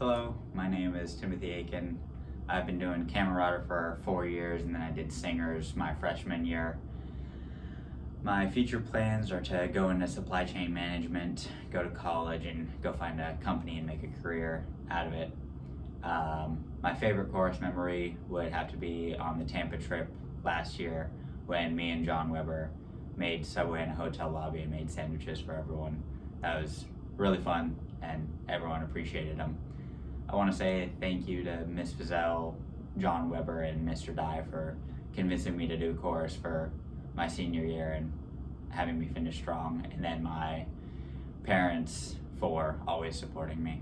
Hello, my name is Timothy Aiken. I've been doing Camerata for 4 years, and then I did singers my freshman year. My future plans are to go into supply chain management, go to college, and go find a company and make a career out of it. My favorite chorus memory would have to be on the Tampa trip last year when me and John Weber made Subway in a hotel lobby and made sandwiches for everyone. That was really fun, and everyone appreciated them. I want to say thank you to Miss Fizell, John Weber, and Mr. Dye for convincing me to do chorus for my senior year and having me finish strong, and then my parents for always supporting me.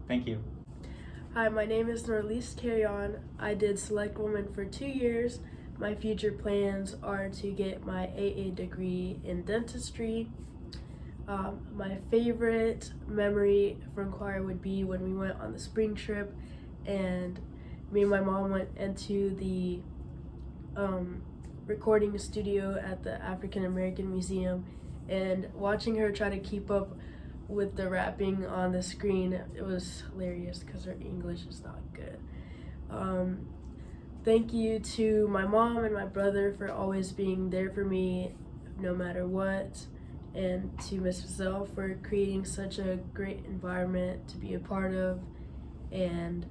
Thank you. Hi, my name is Norlise Carrion. I did Select Woman for 2 years. My future plans are to get my AA degree in dentistry. My favorite memory from choir would be when we went on the spring trip and me and my mom went into the recording studio at the African American Museum, and watching her try to keep up with the rapping on the screen, it was hilarious because her English is not good. Thank you to my mom and my brother for always being there for me no matter what, and to Miss Fizell for creating such a great environment to be a part of, and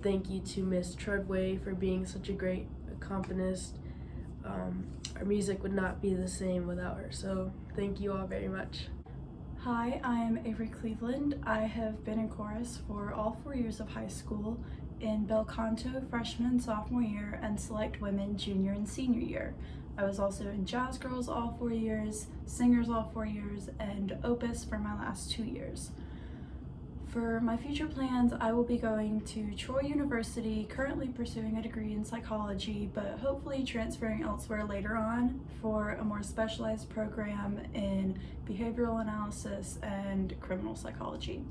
thank you to Miss Treadway for being such a great accompanist. Our music would not be the same without her, so thank you all very much. Hi, I'm Avery Cleveland. I have been in chorus for all 4 years of high school, in Bel Canto freshman and sophomore year, and Select Women junior and senior year. I was also in Jazz Girls all 4 years, Singers all 4 years, and Opus for my last 2 years. For my future plans, I will be going to Troy University, currently pursuing a degree in psychology, but hopefully transferring elsewhere later on for a more specialized program in behavioral analysis and criminal psychology.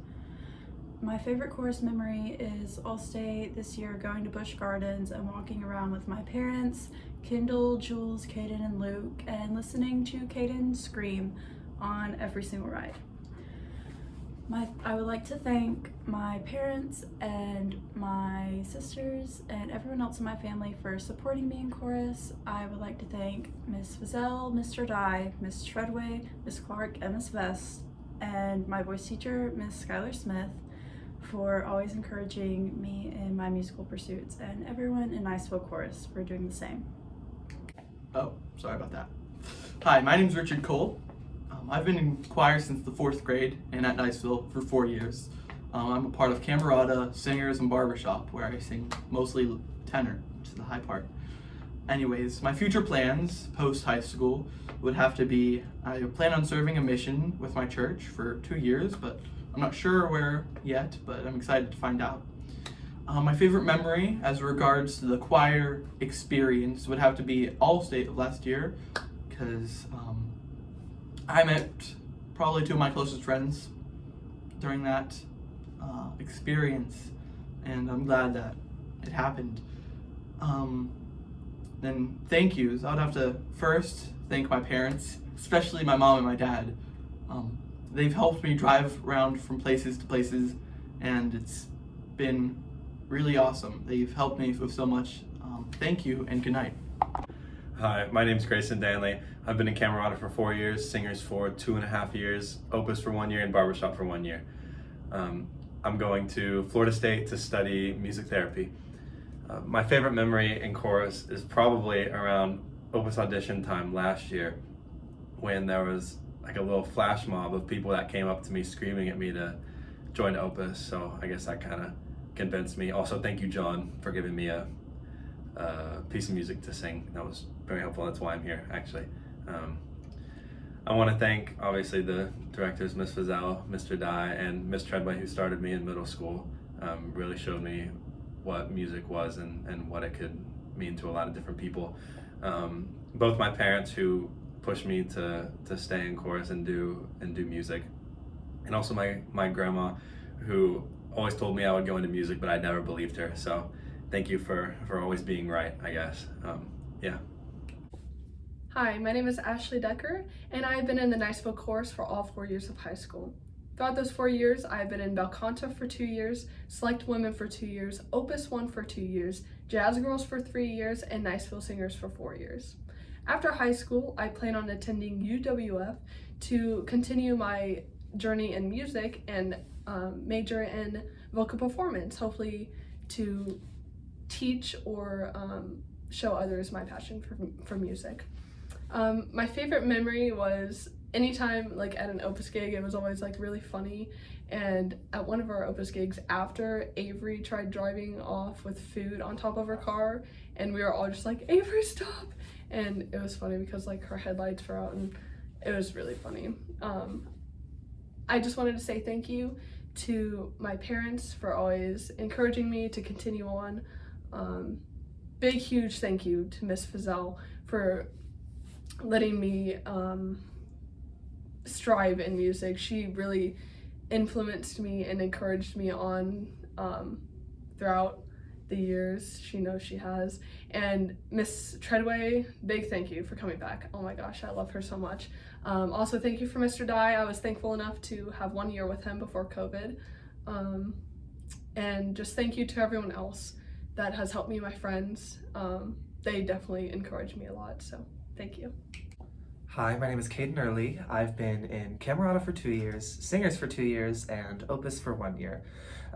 My favorite chorus memory is All-State this year, going to Busch Gardens and walking around with my parents, Kendall, Jules, Caden, and Luke, and listening to Caden scream on every single ride. I would like to thank my parents and my sisters and everyone else in my family for supporting me in chorus. I would like to thank Miss Fizell, Mr. Dye, Miss Treadway, Miss Clark, and Miss Vest, and my voice teacher, Miss Skylar Smith, for always encouraging me in my musical pursuits, and everyone in Niceville Chorus for doing the same. Oh, sorry about that. Hi, my name is Richard Cole. I've been in choir since the 4th grade and at Niceville for 4 years. I'm a part of Camerata, Singers, and Barbershop, where I sing mostly tenor, which is the high part. Anyways, my future plans post-high school would have to be, I plan on serving a mission with my church for 2 years, but I'm not sure where yet, but I'm excited to find out. My favorite memory as regards to the choir experience would have to be All-State of last year, because I met probably 2 of my closest friends during that experience, and I'm glad that it happened. Then thank yous. I would have to first thank my parents, especially my mom and my dad. They've helped me drive around from places to places, and it's been really awesome. They've helped me with so much. Thank you, and good night. Hi, my name's Grayson Danley. I've been in Camerata for 4 years, Singers for 2.5 years, Opus for 1 year, and Barbershop for 1 year. I'm going to Florida State to study music therapy. My favorite memory in chorus is probably around Opus audition time last year, when there was like a little flash mob of people that came up to me screaming at me to join Opus, so I guess that kind of convinced me. Also, thank you, John, for giving me a piece of music to sing. That was very helpful. That's why I'm here, actually. I want to thank, obviously, the directors, Miss Fizell, Mr. Dye, and Miss Treadway, who started me in middle school. Really showed me what music was and what it could mean to a lot of different people. Both my parents, who pushed me to stay in chorus and do music, and also my grandma, who always told me I would go into music, but I never believed her. So thank you for always being right, I guess. Yeah. Hi, my name is Ashley Decker, and I have been in the Niceville Chorus for all 4 years of high school. Throughout those 4 years, I've been in Bel Canto for 2 years, Select Women for 2 years, Opus 1 for 2 years, Jazz Girls for 3 years, and Niceville Singers for 4 years. After high school, I plan on attending UWF to continue my journey in music and major in vocal performance, hopefully to teach or show others my passion for music. My favorite memory was anytime like at an Opus gig, it was always like really funny. And at one of our Opus gigs after, Avery tried driving off with food on top of her car, and we were all just like, Avery, stop! And it was funny because like her headlights were out, and it was really funny. I just wanted to say thank you to my parents for always encouraging me to continue on. Big, huge thank you to Miss Fizell for letting me strive in music. She really influenced me and encouraged me on throughout the years. She knows she has. And Miss Treadway, big thank you for coming back. Oh my gosh, I love her so much. Also thank you for Mr. Dye. I was thankful enough to have 1 year with him before COVID. And just thank you to everyone else that has helped me, my friends. They definitely encouraged me a lot, so thank you. Hi, my name is Caden Early. I've been in Camerata for 2 years, Singers for 2 years, and Opus for 1 year.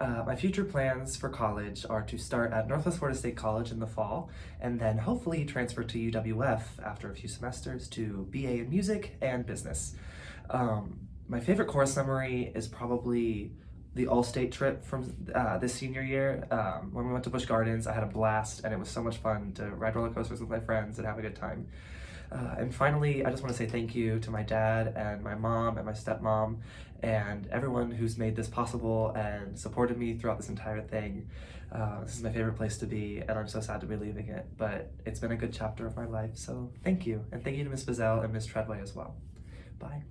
My future plans for college are to start at Northwest Florida State College in the fall, and then hopefully transfer to UWF after a few semesters to BA in music and business. My favorite chorus memory is probably the all-state trip from this senior year. When we went to Busch Gardens, I had a blast, and it was so much fun to ride roller coasters with my friends and have a good time. And finally, I just want to say thank you to my dad and my mom and my stepmom and everyone who's made this possible and supported me throughout this entire thing. This is my favorite place to be, and I'm so sad to be leaving it, but it's been a good chapter of my life, so thank you. And thank you to Miss Fizell and Miss Treadway as well. Bye.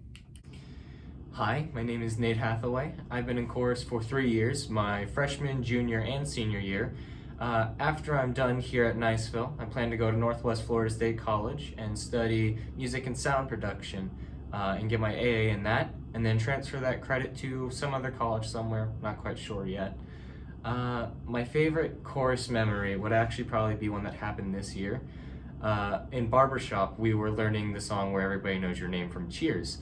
Hi, my name is Nate Hathaway. I've been in chorus for 3 years, my freshman, junior, and senior year. After I'm done here at Niceville, I plan to go to Northwest Florida State College and study music and sound production and get my AA in that, and then transfer that credit to some other college somewhere, not quite sure yet. My favorite chorus memory would actually probably be one that happened this year. In barbershop, we were learning the song Where Everybody Knows Your Name from Cheers,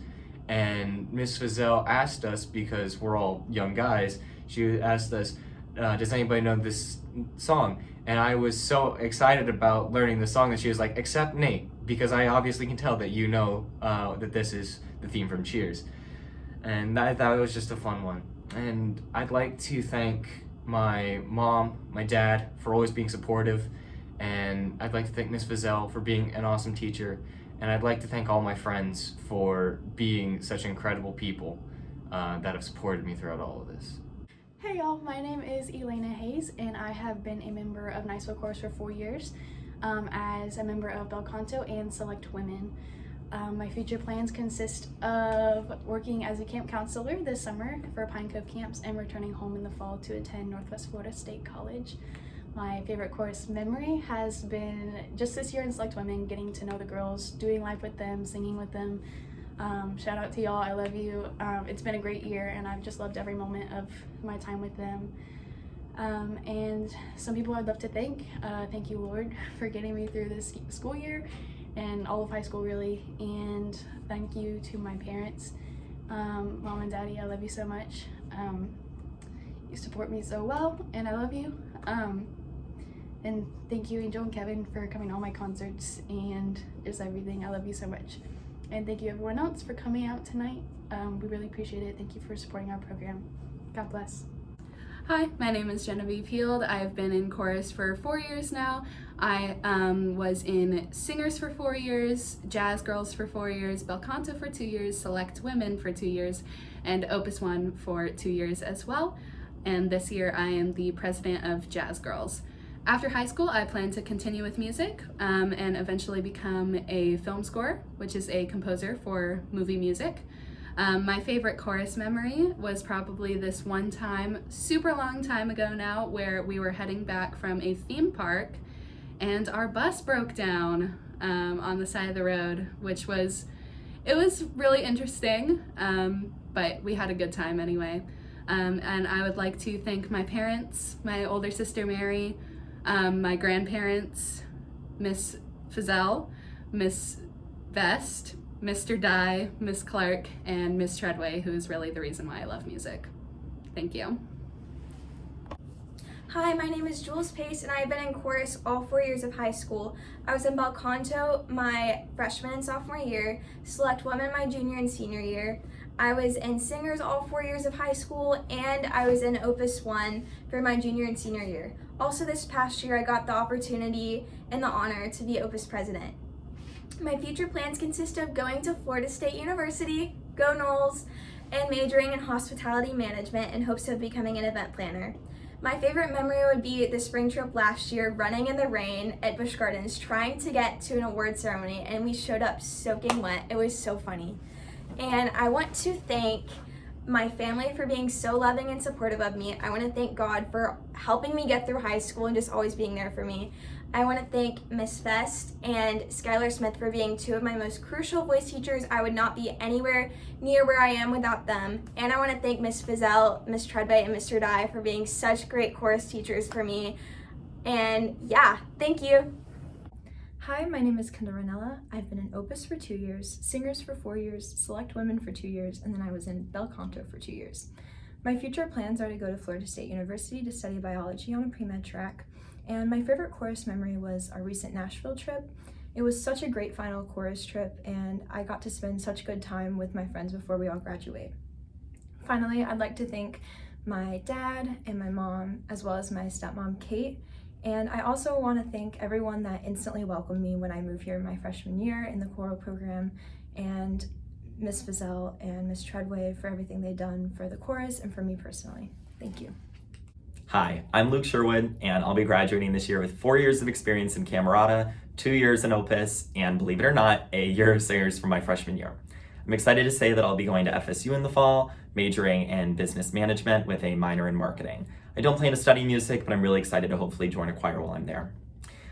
and Miss Fizell asked us, because we're all young guys, she asked us, does anybody know this song? And I was so excited about learning the song that she was like, except Nate, because I obviously can tell that you know that this is the theme from Cheers. And that was just a fun one. And I'd like to thank my mom, my dad for always being supportive, and I'd like to thank Miss Fizell for being an awesome teacher, and I'd like to thank all my friends for being such incredible people that have supported me throughout all of this. Hey y'all, my name is Elena Hayes, and I have been a member of Niceville Chorus for 4 years as a member of Bel Canto and Select Women. My future plans consist of working as a camp counselor this summer for Pine Cove camps and returning home in the fall to attend Northwest Florida State College. My favorite chorus memory has been just this year in Select Women, getting to know the girls, doing live with them, singing with them. Shout out to y'all, I love you. It's been a great year, and I've just loved every moment of my time with them. And some people I'd love to thank. Thank you, Lord, for getting me through this school year and all of high school, really. And thank you to my parents. Mom and Daddy, I love you so much. You support me so well, and I love you. And thank you, Angel and Kevin, for coming to all my concerts and just everything. I love you so much. And thank you everyone else for coming out tonight. We really appreciate it. Thank you for supporting our program. God bless. Hi, my name is Genevieve Heald. I've been in chorus for 4 years now. I was in Singers for 4 years, Jazz Girls for 4 years, Bel Canto for 2 years, Select Women for 2 years, and Opus 1 for 2 years as well. And this year I am the president of Jazz Girls. After high school, I plan to continue with music and eventually become a film scorer, which is a composer for movie music. My favorite chorus memory was probably this one time, super long time ago now, where we were heading back from a theme park and our bus broke down on the side of the road, it was really interesting. but we had a good time anyway. And I would like to thank my parents, my older sister Mary, my grandparents, Miss Fizell, Miss Vest, Mr. Dye, Miss Clark, and Miss Treadway, who's really the reason why I love music. Thank you. Hi, my name is Jules Pace, and I've been in chorus all 4 years of high school. I was in Bel Canto my freshman and sophomore year, Select Women my junior and senior year. I was in Singers all 4 years of high school, and I was in Opus 1 for my junior and senior year. Also this past year, I got the opportunity and the honor to be Opus president. My future plans consist of going to Florida State University, go Noles, and majoring in hospitality management in hopes of becoming an event planner. My favorite memory would be the spring trip last year, running in the rain at Busch Gardens, trying to get to an award ceremony, and we showed up soaking wet. It was so funny. And I want to thank my family for being so loving and supportive of me. I want to thank God for helping me get through high school and just always being there for me. I want to thank Miss Vest and Skylar Smith for being two of my most crucial voice teachers. I would not be anywhere near where I am without them. And I want to thank Miss Fizell, Miss Treadway, and Mr. Dye for being such great chorus teachers for me. And yeah, thank you. Hi, my name is Kendall Ranella. I've been in Opus for 2 years, Singers for 4 years, Select Women for 2 years, and then I was in Bel Canto for 2 years. My future plans are to go to Florida State University to study biology on a pre-med track, and my favorite chorus memory was our recent Nashville trip. It was such a great final chorus trip, and I got to spend such good time with my friends before we all graduate. Finally, I'd like to thank my dad and my mom, as well as my stepmom, Kate. And I also want to thank everyone that instantly welcomed me when I moved here my freshman year in the choral program, and Miss Fizell and Miss Treadway for everything they've done for the chorus and for me personally. Thank you. Hi, I'm Luke Sherwood, and I'll be graduating this year with 4 years of experience in Camerata, 2 years in Opus, and believe it or not, a year of Singers from my freshman year. I'm excited to say that I'll be going to FSU in the fall, majoring in business management with a minor in marketing. I don't plan to study music, but I'm really excited to hopefully join a choir while I'm there.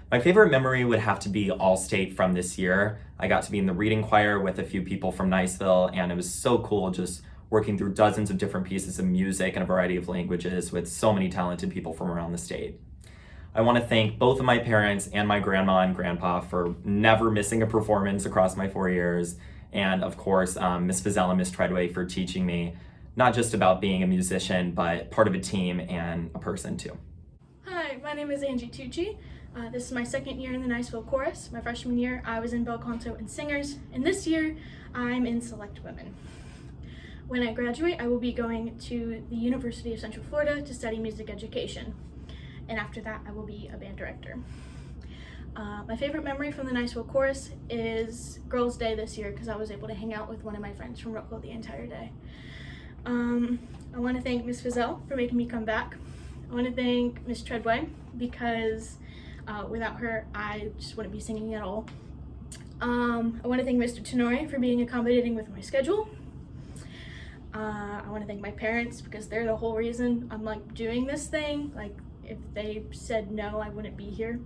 My favorite memory would have to be All-State from this year. I got to be in the reading choir with a few people from Niceville, and it was so cool just working through dozens of different pieces of music in a variety of languages with so many talented people from around the state. I want to thank both of my parents and my grandma and grandpa for never missing a performance across my 4 years, and of course, Miss Fizell and Miss Treadway for teaching me not just about being a musician, but part of a team and a person too. Hi, my name is Angie Tucci. This is my second year in the Niceville Chorus. My freshman year, I was in Bel Canto and Singers, and this year, I'm in Select Women. When I graduate, I will be going to the University of Central Florida to study music education, and after that, I will be a band director. My favorite memory from the Niceville Chorus is Girls' Day this year because I was able to hang out with one of my friends from Rockwell the entire day. I want to thank Miss Fizell for making me come back. I want to thank Miss Treadway because without her, I just wouldn't be singing at all. I want to thank Mr. Tenori for being accommodating with my schedule. I want to thank my parents because they're the whole reason I'm like doing this thing. Like if they said no, I wouldn't be here.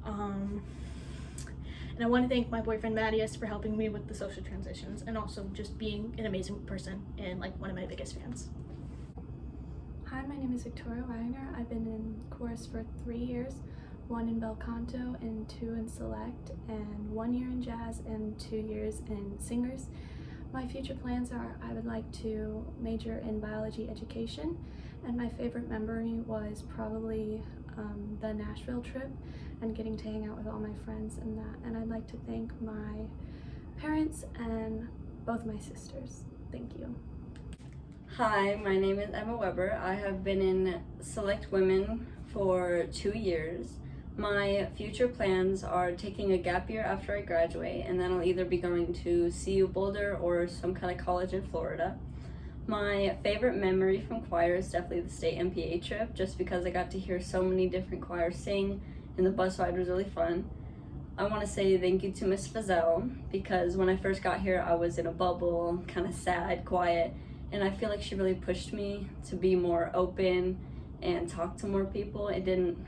And I want to thank my boyfriend Mattias for helping me with the social transitions and also just being an amazing person and like one of my biggest fans. Hi, my name is Victoria Wagner. I've been in chorus for 3 years, 1 in Bel Canto and 2 in Select, and 1 year in jazz and 2 years in Singers. My future plans are I would like to major in biology education, and my favorite memory was probably the Nashville trip and getting to hang out with all my friends and that. And I'd like to thank my parents and both my sisters. Thank you. Hi, my name is Emma Weber. I have been in Select Women for 2 years. My future plans are taking a gap year after I graduate, and then I'll either be going to CU Boulder or some kind of college in Florida. My favorite memory from choir is definitely the state MPA trip, just because I got to hear so many different choirs sing, and the bus ride was really fun. I want to say thank you to Miss Fizell, because when I first got here, I was in a bubble, kind of sad, quiet, and I feel like she really pushed me to be more open and talk to more people. It didn't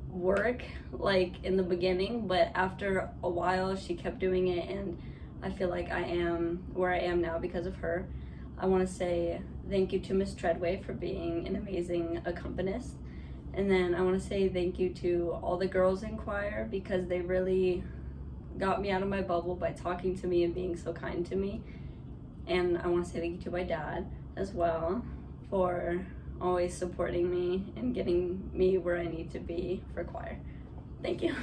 work like in the beginning, but after a while she kept doing it, and I feel like I am where I am now because of her. I want to say thank you to Miss Treadway for being an amazing accompanist. And then I want to say thank you to all the girls in choir because they really got me out of my bubble by talking to me and being so kind to me. And I want to say thank you to my dad as well for always supporting me and getting me where I need to be for choir. Thank you.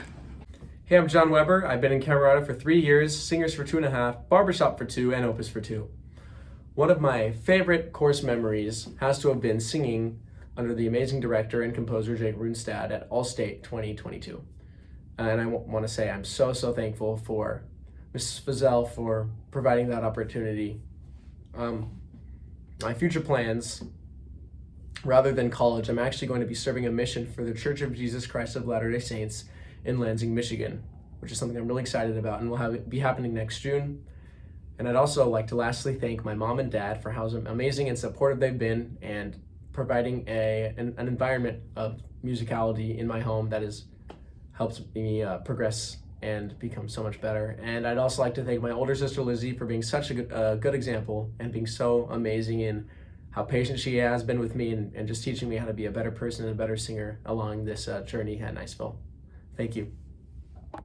Hey, I'm John Weber. I've been in Camerata for 3 years, Singers for 2.5, Barbershop for 2, and Opus for 2. One of my favorite course memories has to have been singing under the amazing director and composer Jake Runestad at All-State 2022. And I want to say I'm so thankful for Mrs. Fazell for providing that opportunity. My future plans, rather than college, I'm actually going to be serving a mission for the Church of Jesus Christ of Latter-day Saints in Lansing, Michigan, which is something I'm really excited about and will be happening next June. And I'd also like to lastly thank my mom and dad for how amazing and supportive they've been and providing an environment of musicality in my home that has helped me progress and become so much better. And I'd also like to thank my older sister Lizzie for being such a good example and being so amazing in how patient she has been with me and just teaching me how to be a better person and a better singer along this journey at Niceville. Thank you.